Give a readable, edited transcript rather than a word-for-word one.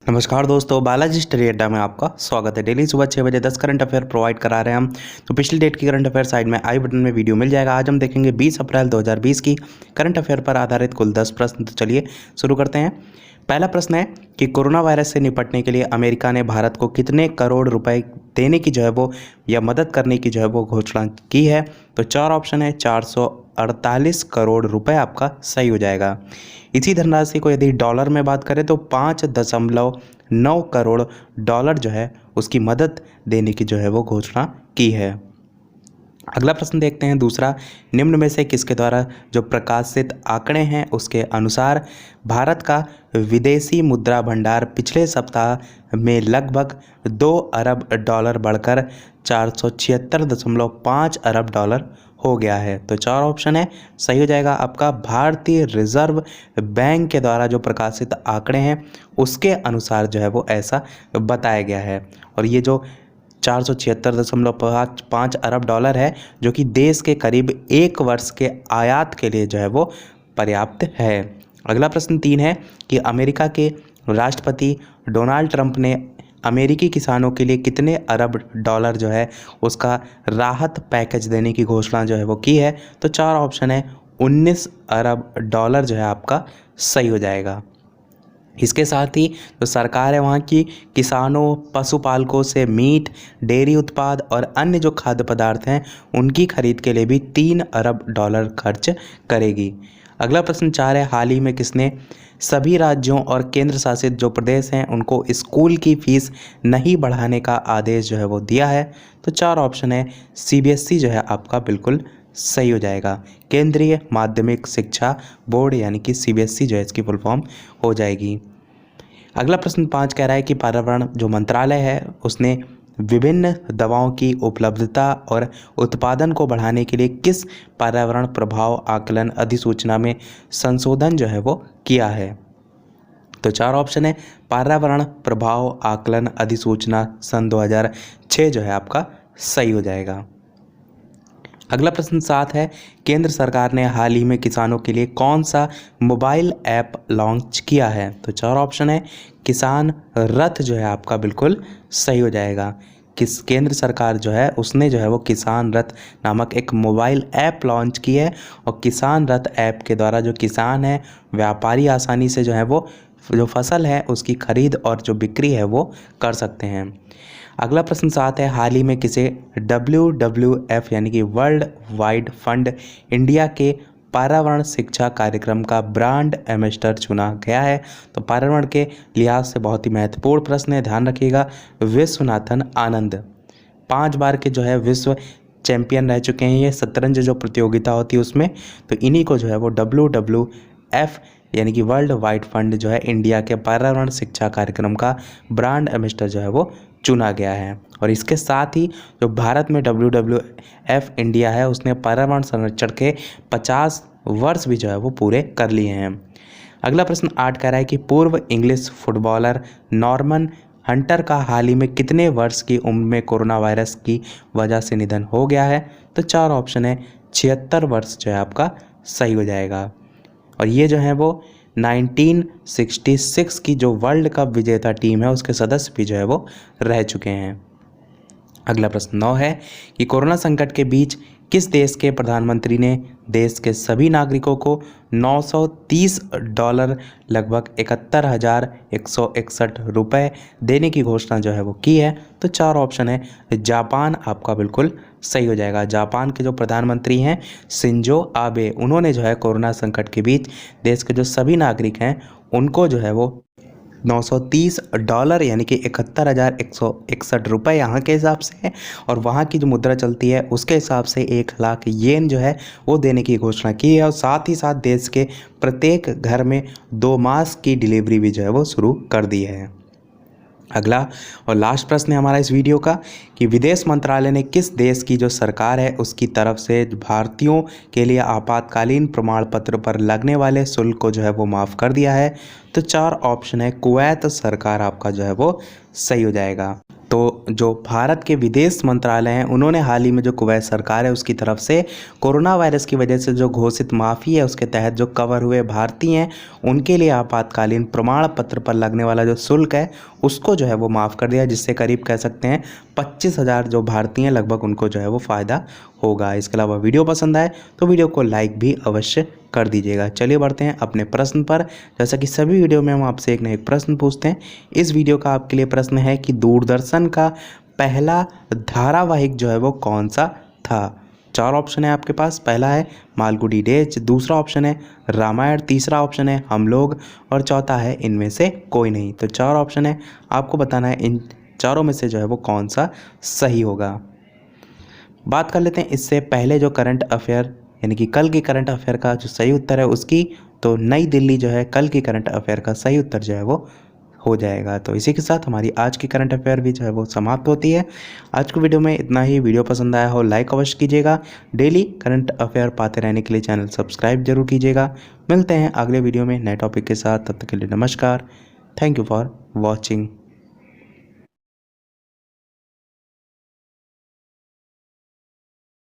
नमस्कार दोस्तों, बालाजी स्टडी अड्डा में आपका स्वागत है। डेली सुबह 6 बजे 10 करंट अफेयर प्रोवाइड करा रहे हैं हम। तो पिछली डेट की करंट अफेयर साइड में आई बटन में वीडियो मिल जाएगा। आज हम देखेंगे 20 अप्रैल 2020 की करंट अफेयर पर आधारित कुल 10 प्रश्न। तो चलिए शुरू करते हैं। पहला प्रश्न है कि कोरोना वायरस से निपटने के लिए अमेरिका ने भारत को कितने करोड़ रुपए देने की जो है वो या मदद करने की जो है वो घोषणा की है। तो चार ऑप्शन है, 448 करोड़ रुपए आपका सही हो जाएगा। इसी धनराशि को यदि डॉलर में बात करें तो 5.9 करोड़ डॉलर जो है उसकी मदद देने की जो है वो घोषणा की है। अगला प्रश्न देखते हैं दूसरा। निम्न में से किसके द्वारा जो प्रकाशित आंकड़े हैं उसके अनुसार भारत का विदेशी मुद्रा भंडार पिछले सप्ताह में लगभग 2 अरब डॉलर बढ़कर 476.5 अरब डॉलर हो गया है। तो चार ऑप्शन है, सही हो जाएगा आपका भारतीय रिजर्व बैंक के द्वारा जो प्रकाशित आंकड़े हैं उसके अनुसार जो है वो ऐसा बताया गया है। और ये जो 476.5 अरब डॉलर है जो कि देश के करीब 1 वर्ष के आयात के लिए जो है वो पर्याप्त है। अगला प्रश्न 3 है कि अमेरिका के राष्ट्रपति डोनाल्ड ट्रंप ने अमेरिकी किसानों के लिए कितने अरब डॉलर जो है उसका राहत पैकेज देने की घोषणा जो है वो की है। तो चार ऑप्शन है, 19 अरब डॉलर जो है आपका सही हो जाएगा। इसके साथ ही जो सरकार है वहाँ की किसानों पशुपालकों से मीट, डेयरी उत्पाद और अन्य जो खाद्य पदार्थ हैं उनकी खरीद के लिए भी 3 अरब डॉलर खर्च करेगी। अगला प्रश्न 4 है, हाल ही में किसने सभी राज्यों और केंद्र शासित जो प्रदेश हैं उनको स्कूल की फीस नहीं बढ़ाने का आदेश जो है वो दिया है। तो चार ऑप्शन है, CBSE जो है आपका बिल्कुल सही हो जाएगा। केंद्रीय माध्यमिक शिक्षा बोर्ड यानी कि CBSE जो है इसकी फुल फॉर्म हो जाएगी। अगला प्रश्न 5 कह रहा है कि पर्यावरण जो मंत्रालय है उसने विभिन्न दवाओं की उपलब्धता और उत्पादन को बढ़ाने के लिए किस पर्यावरण प्रभाव आकलन अधिसूचना में संशोधन जो है वो किया है। तो चार ऑप्शन है, पर्यावरण प्रभाव आकलन अधिसूचना सन 2006 जो है आपका सही हो जाएगा। अगला प्रश्न 7 है, केंद्र सरकार ने हाल ही में किसानों के लिए कौन सा मोबाइल ऐप लॉन्च किया है। तो चार ऑप्शन है, किसान रथ जो है आपका बिल्कुल सही हो जाएगा। केंद्र सरकार जो है उसने जो है वो किसान रथ नामक एक मोबाइल ऐप लॉन्च की है और किसान रथ ऐप के द्वारा जो किसान है व्यापारी आसानी से जो है वो जो फसल है उसकी खरीद और जो बिक्री है वो कर सकते हैं। अगला प्रश्न 7 है, हाल ही में किसे WWF यानी कि वर्ल्ड वाइड फंड इंडिया के पर्यावरण शिक्षा कार्यक्रम का ब्रांड एम्बेसडर चुना गया है। तो पर्यावरण के लिहाज से बहुत ही महत्वपूर्ण प्रश्न है, ध्यान रखिएगा। विश्वनाथन आनंद 5 बार के जो है विश्व चैंपियन रह चुके हैं। ये शतरंज जो प्रतियोगिता होती है उसमें, तो इन्हीं को जो है वो WWF यानी कि वर्ल्ड वाइड फंड जो है इंडिया के पर्यावरण शिक्षा कार्यक्रम का ब्रांड एम्बेसडर जो है वो चुना गया है। और इसके साथ ही जो भारत में WWF इंडिया है उसने पर्यावरण संरक्षण के 50 वर्ष भी जो है वो पूरे कर लिए हैं। अगला प्रश्न 8 कह रहा है कि पूर्व इंग्लिश फुटबॉलर नॉर्मन हंटर का हाल ही में कितने वर्ष की उम्र में कोरोना वायरस की वजह से निधन हो गया है। तो चार ऑप्शन है, 76 वर्ष जो है आपका सही हो जाएगा। और ये जो है वो 1966 की जो वर्ल्ड कप विजेता टीम है उसके सदस्य भी जो है वो रह चुके हैं। अगला प्रश्न 9 है कि कोरोना संकट के बीच किस देश के प्रधानमंत्री ने देश के सभी नागरिकों को $930 लगभग 71,161 रुपये देने की घोषणा जो है वो की है। तो चार ऑप्शन है, जापान आपका बिल्कुल सही हो जाएगा। जापान के जो प्रधानमंत्री हैं शिंजो आबे, उन्होंने जो है कोरोना संकट के बीच देश के जो सभी नागरिक हैं उनको जो है वो $930 यानी कि 71,161 रुपये यहाँ के हिसाब से है और वहाँ की जो मुद्रा चलती है उसके हिसाब से 1 लाख येन जो है वो देने की घोषणा की है। और साथ ही साथ देश के प्रत्येक घर में 2 मास्क की डिलीवरी भी जो है वो शुरू कर दी है। अगला और लास्ट प्रश्न है हमारा इस वीडियो का कि विदेश मंत्रालय ने किस देश की जो सरकार है उसकी तरफ से भारतीयों के लिए आपातकालीन प्रमाण पत्र पर लगने वाले शुल्क को जो है वो माफ़ कर दिया है। तो चार ऑप्शन है, कुवैत सरकार आपका जो है वो सही हो जाएगा। तो जो भारत के विदेश मंत्रालय हैं उन्होंने हाल ही में जो कुवैत सरकार है उसकी तरफ से कोरोना वायरस की वजह से जो घोषित माफ़ी है उसके तहत जो कवर हुए भारतीय हैं उनके लिए आपातकालीन प्रमाण पत्र पर लगने वाला जो शुल्क है उसको जो है वो माफ़ कर दिया, जिससे करीब कह सकते हैं 25,000 जो भारतीय हैं लगभग उनको जो है वो फ़ायदा होगा। इसके अलावा वीडियो पसंद आए तो वीडियो को लाइक भी अवश्य कर दीजिएगा। चलिए बढ़ते हैं अपने प्रश्न पर। जैसा कि सभी वीडियो में हम आपसे एक न एक प्रश्न पूछते हैं, इस वीडियो का आपके लिए प्रश्न है कि दूरदर्शन का पहला धारावाहिक जो है वो कौन सा था। 4 ऑप्शन है आपके पास। पहला है मालगुडी डेज, दूसरा ऑप्शन है रामायण, तीसरा ऑप्शन है हम लोग और चौथा है इनमें से कोई नहीं। तो 4 ऑप्शन है, आपको बताना है इन चारों में से जो है वो कौन सा सही होगा। बात कर लेते हैं इससे पहले जो करंट अफेयर यानी कि कल के करंट अफेयर का जो सही उत्तर है उसकी। तो नई दिल्ली जो है कल की करंट अफेयर का सही उत्तर जो है वो हो जाएगा। तो इसी के साथ हमारी आज की करंट अफेयर भी जो है वो समाप्त होती है। आज की वीडियो में इतना ही। वीडियो पसंद आया हो लाइक अवश्य कीजिएगा। डेली करंट अफेयर पाते रहने के लिए चैनल सब्सक्राइब जरूर कीजिएगा। मिलते हैं अगले वीडियो में नए टॉपिक के साथ। तब तक के लिए नमस्कार। Thank you for watching.